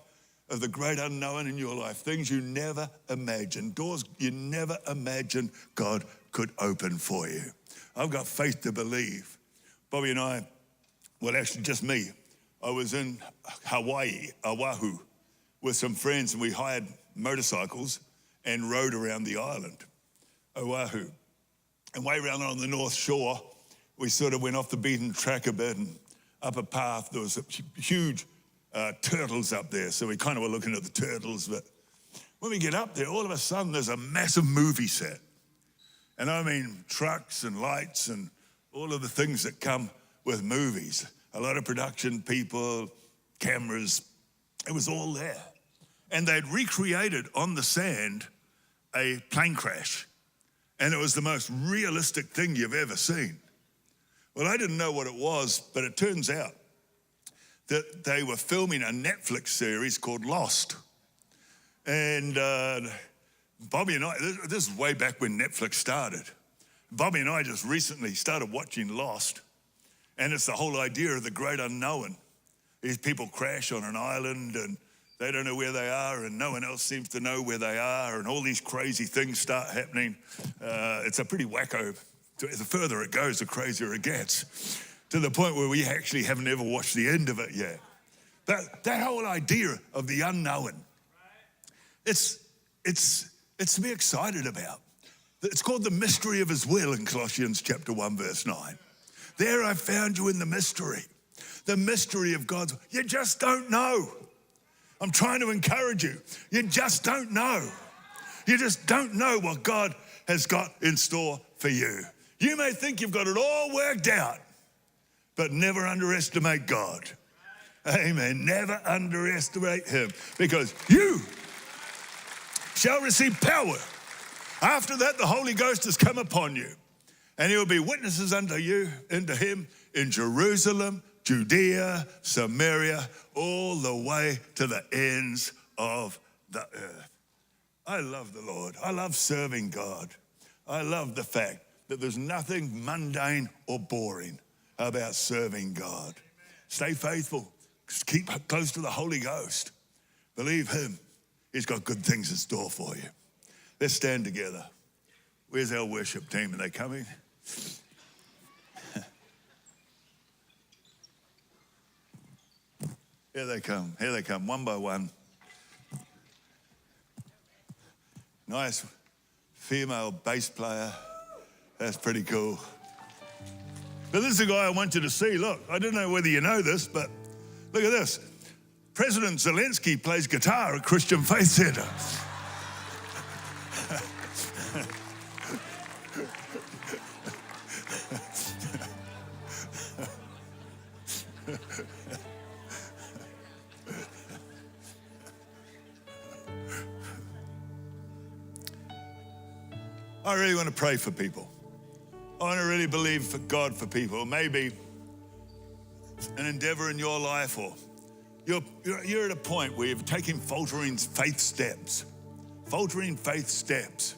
of the great unknown in your life, things you never imagined, doors you never imagined God could open for you. I've got faith to believe. Bobby and I, well, actually just me, I was in Hawaii, Oahu, with some friends, and we hired motorcycles and rode around the island, Oahu. And way around on the North Shore, we sort of went off the beaten track a bit and up a path. There was huge turtles up there, so we kind of were looking at the turtles. But when we get up there, all of a sudden there's a massive movie set. And I mean trucks and lights and all of the things that come with movies. A lot of production people, cameras, it was all there. And they'd recreated on the sand a plane crash. And it was the most realistic thing you've ever seen. Well, I didn't know what it was, but it turns out that they were filming a Netflix series called Lost. And Bobby and I, this is way back when Netflix started. Bobby and I just recently started watching Lost. And it's the whole idea of the great unknown. These people crash on an island and they don't know where they are, and no one else seems to know where they are, and all these crazy things start happening. It's a pretty wacko. The further it goes, the crazier it gets, to the point where we actually haven't ever watched the end of it yet. But that whole idea of the unknown, it's to be excited about. It's called the mystery of his will in Colossians chapter 1, verse 9. There I found you in the mystery of God's. You just don't know. I'm trying to encourage you. You just don't know. You just don't know what God has got in store for you. You may think you've got it all worked out, but never underestimate God. Amen. Never underestimate him, because you shall receive power. After that, the Holy Ghost has come upon you, and he'll be witnesses unto him in Jerusalem, Judea, Samaria, all the way to the ends of the earth. I love the Lord. I love serving God. I love the fact that there's nothing mundane or boring about serving God. Stay faithful. Keep close to the Holy Ghost. Believe him. He's got good things in store for you. Let's stand together. Where's our worship team? Are they coming? Here they come. Here they come, one by one. Nice female bass player. That's pretty cool. But this is a guy I want you to see. Look, I don't know whether you know this, but look at this. President Zelensky plays guitar at Christian Faith Center. I really want to pray for people. I want to really believe for God for people. Maybe an endeavor in your life, or you're at a point where you're taking faltering faith steps. Faltering faith steps.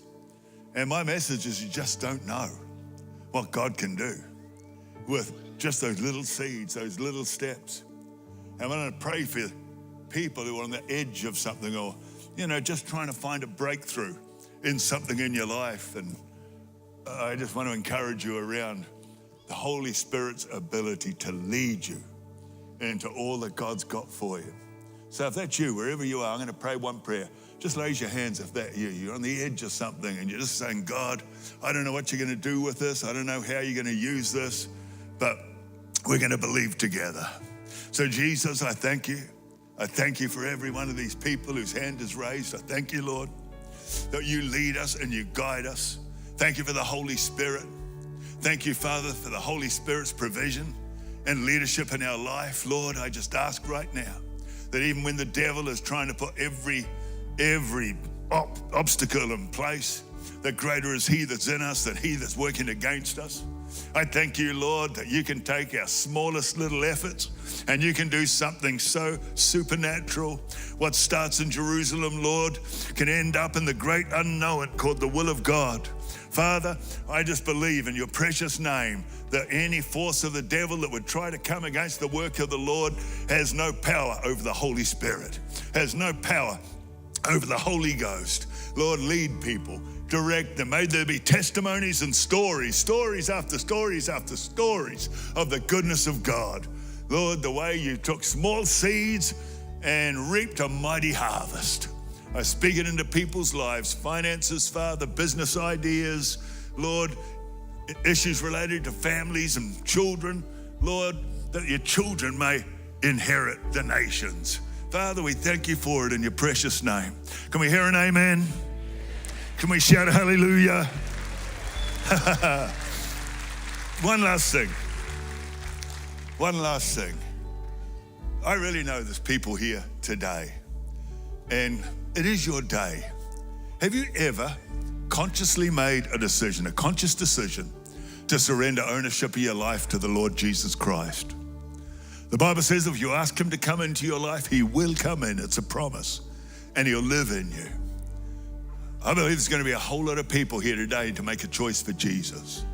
And my message is you just don't know what God can do with just those little seeds, those little steps. And I want to pray for people who are on the edge of something, or, just trying to find a breakthrough in something in your life. And I just want to encourage you around the Holy Spirit's ability to lead you into all that God's got for you. So if that's you, wherever you are, I'm going to pray one prayer. Just raise your hands if that's you. You're on the edge of something and you're just saying, God, I don't know what you're going to do with this. I don't know how you're going to use this, but we're going to believe together. So Jesus, I thank you. I thank you for every one of these people whose hand is raised. I thank you, Lord, that you lead us and you guide us. Thank you for the Holy Spirit. Thank you, Father, for the Holy Spirit's provision and leadership in our life. Lord, I just ask right now that even when the devil is trying to put every obstacle in place, that greater is he that's in us than he that's working against us. I thank you, Lord, that you can take our smallest little efforts and you can do something so supernatural. What starts in Jerusalem, Lord, can end up in the great unknown called the will of God. Father, I just believe in your precious name that any force of the devil that would try to come against the work of the Lord has no power over the Holy Spirit, has no power over the Holy Ghost. Lord, lead people, direct them. May there be testimonies and stories after stories after stories of the goodness of God. Lord, the way you took small seeds and reaped a mighty harvest. I speak it into people's lives, finances, Father, business ideas, Lord, issues related to families and children. Lord, that your children may inherit the nations. Father, we thank you for it in your precious name. Can we hear an amen? Can we shout a hallelujah? One last thing. I really know there's people here today, and it is your day. Have you ever consciously made a conscious decision to surrender ownership of your life to the Lord Jesus Christ? The Bible says if you ask him to come into your life, he will come in. It's a promise, and he'll live in you. I believe there's going to be a whole lot of people here today to make a choice for Jesus.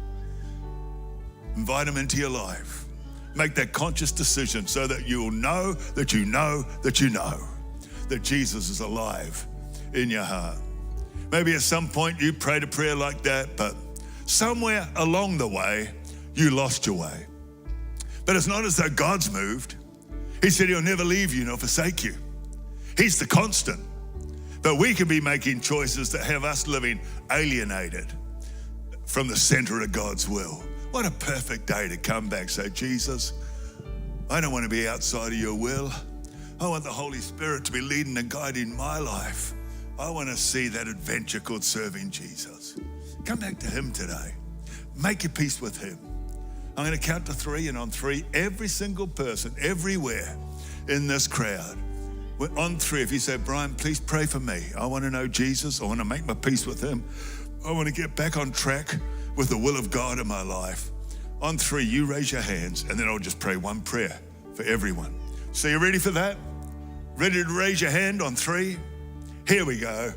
Invite him into your life. Make that conscious decision so that you'll know that you know that you know that Jesus is alive in your heart. Maybe at some point you prayed a prayer like that, but somewhere along the way, you lost your way. But it's not as though God's moved. He said he'll never leave you nor forsake you. He's the constant. But we can be making choices that have us living alienated from the center of God's will. What a perfect day to come back. Say, Jesus, I don't want to be outside of your will. I want the Holy Spirit to be leading and guiding my life. I want to see that adventure called serving Jesus. Come back to him today. Make your peace with him. I'm going to count to 3, and on 3, every single person, everywhere in this crowd, on 3, if you say, Brian, please pray for me. I want to know Jesus. I want to make my peace with him. I want to get back on track with the will of God in my life. On 3, you raise your hands, and then I'll just pray one prayer for everyone. So you ready for that? Ready to raise your hand on 3? Here we go.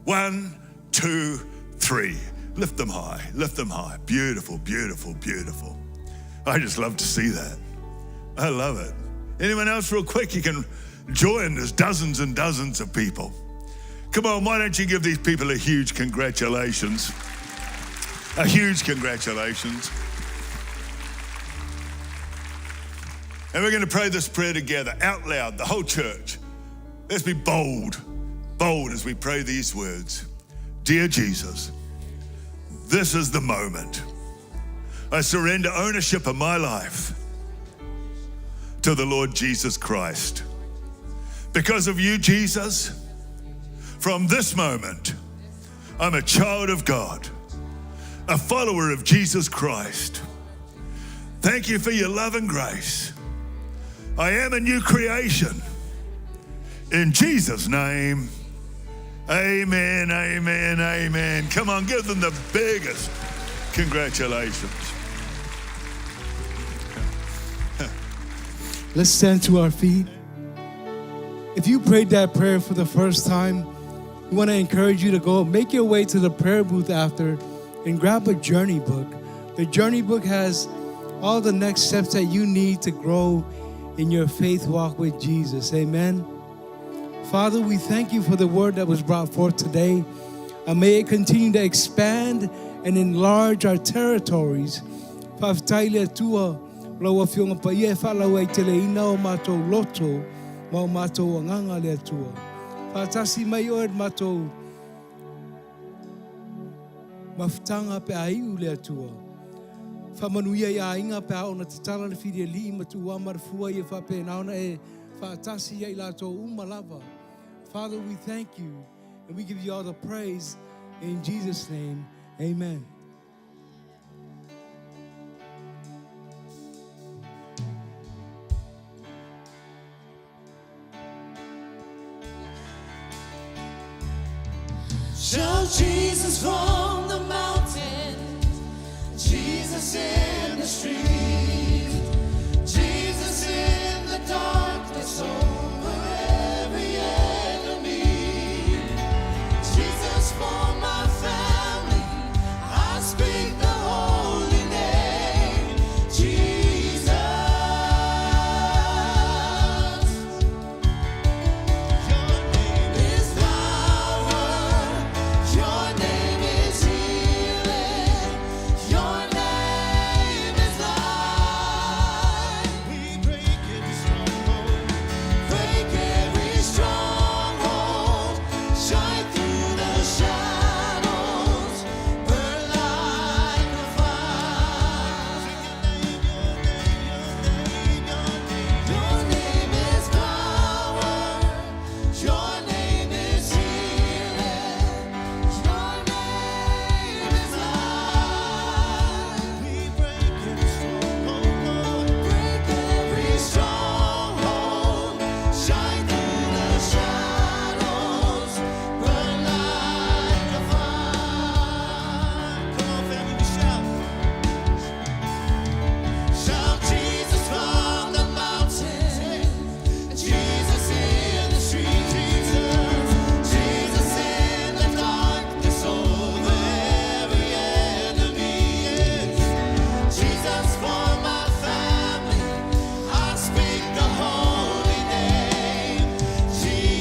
1, 2, 3. Lift them high, lift them high. Beautiful, beautiful, beautiful. I just love to see that. I love it. Anyone else real quick? You can join. There's dozens and dozens of people. Come on, why don't you give these people a huge congratulations? A huge congratulations. And we're going to pray this prayer together, out loud, the whole church. Let's be bold as we pray these words. Dear Jesus, this is the moment. I surrender ownership of my life to the Lord Jesus Christ. Because of you, Jesus, from this moment, I'm a child of God, a follower of Jesus Christ. Thank you for your love and grace. I am a new creation. In Jesus' name, amen, amen, amen. Come on, give them the biggest congratulations. Let's stand to our feet. If you prayed that prayer for the first time, we want to encourage you to go make your way to the prayer booth after and grab a journey book. The journey book has all the next steps that you need to grow in your faith walk with Jesus. Amen. Father, we thank you for the word that was brought forth today. And may it continue to expand and enlarge our territories. Lawa fiona pa ia fala wai tele ina o matou loto ma o matou nganga le atua. Fatasi mai o matou mafutanga pe aiu le atua. Famanuia ia inga pe au na tatala le fide li matu wa marfua ia fa pe naona e fatasi ia lato umalava. Father, we thank you and we give you all the praise in Jesus' name. Amen. Shout Jesus from the mountain, Jesus in the street, Jesus in the darkness over every enemy, Jesus for my family, I speak the holy name, Jesus. Your name is power. Your name is healing. Your name is life. We break every stronghold. Break every stronghold. Shine through the shadows. Burn like a fire. Your name is power. Your name is healing. Your name is life. We break every stronghold. Break every stronghold. Shine through the shadows. Burn like a fire. Come on, family, we shout. Shout Jesus from the mountain. Jesus in the street. Jesus in the darkness over every enemy. Jesus for my family, I speak the holy name, Jesus.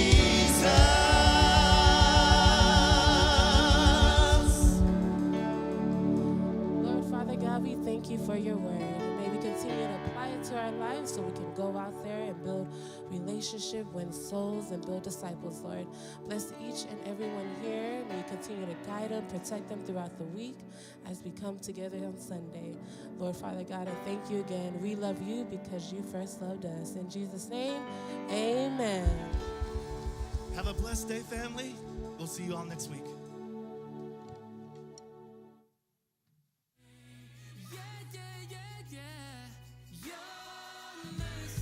Lord Father God, we thank you for your word. May we continue to apply it to our lives so we can go out there and build relationship, win souls, and build disciples, Lord. Bless each and everyone here. May you continue to guide them, protect them throughout the week as we come together on Sunday. Lord Father God, I thank you again. We love you because you first loved us. In Jesus' name, amen. Have a blessed day, family. We'll see you all next week.